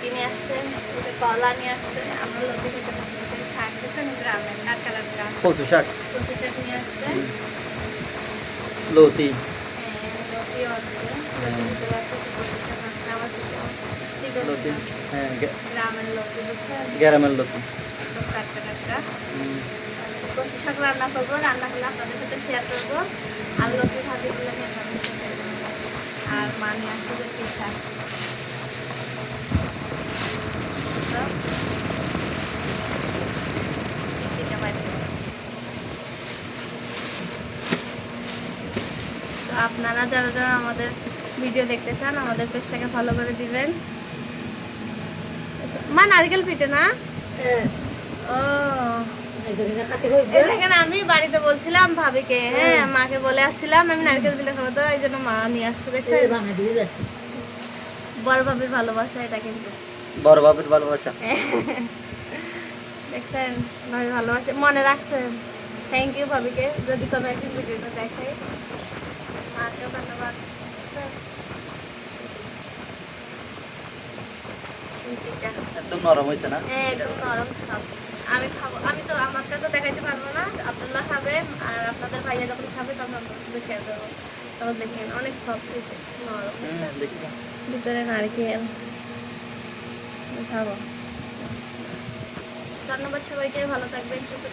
কি নিয়ে আসছে, কলা নিয়ে আসছে। আমরা লতি খেতে পছন্দ করি, শাক দিচ্ছেন গ্রামের টাটকা টাটকা কচু শাক, কচু শাক নিয়ে আসছে। লতি, লতিও আছে, লতির ভিতরে আছে কচু শাক আছে, আবার চিকন লতি, হ্যাঁ গ্রামের লতি বুঝছেন, গ্যারামের লতি। একদম টাটকা টাটকা। কচু শাক রান্না করবো, রান্না করলে আপনাদের সাথে শেয়ার করবো। আর লতি ভাজিগুলো নিয়ে আপনাদের সাথে শেয়ার করবো। আর মা নিয়ে আসছে যে পিঠা, পিঠা বাড়ি। তো আপনারা যারা যারা আমাদের ভিডিও দেখতে চান আমাদের পেজটাকে ফলো করে দিবেন। মা নারকেল পিঠে না? ও দেখেন, আমি বাড়িতে বলছিলাম ভাবিকে, হ্যাঁ মাকে বলে আসছিলাম আমি নারকেল পিঠে খাবো, তো এই জন্য মা নিয়ে আসছে। দেখছেন বড় ভাবির ভালোবাসা এটা, কিন্তু বড় বাপের ভালোবাসা। দেখছেন ভাবি ভালোবাসে, মনে রাখছেন। থ্যাংক ইউ ভাবিকে, যদি কোনো একদিন ভিডিওটা দেখে। মাকেও ধন্যবাদ। একদম নরম হয়েছে না? হ্যাঁ একদম নরম সফট। আমি খাবো, আমি তো আমারটা তো দেখাইতে পারবো না, আব্দুল্লাহ খাবে আর আপনাদের ভাইয়া যখন খাবে তখন আপনাদের শেয়ার করবো। তখন দেখেন অনেক সফট হয়েছে, নরম, ভিতরে নারকেল। খাবো। ধন্যবাদ সবাইকে, ভালো থাকবেন।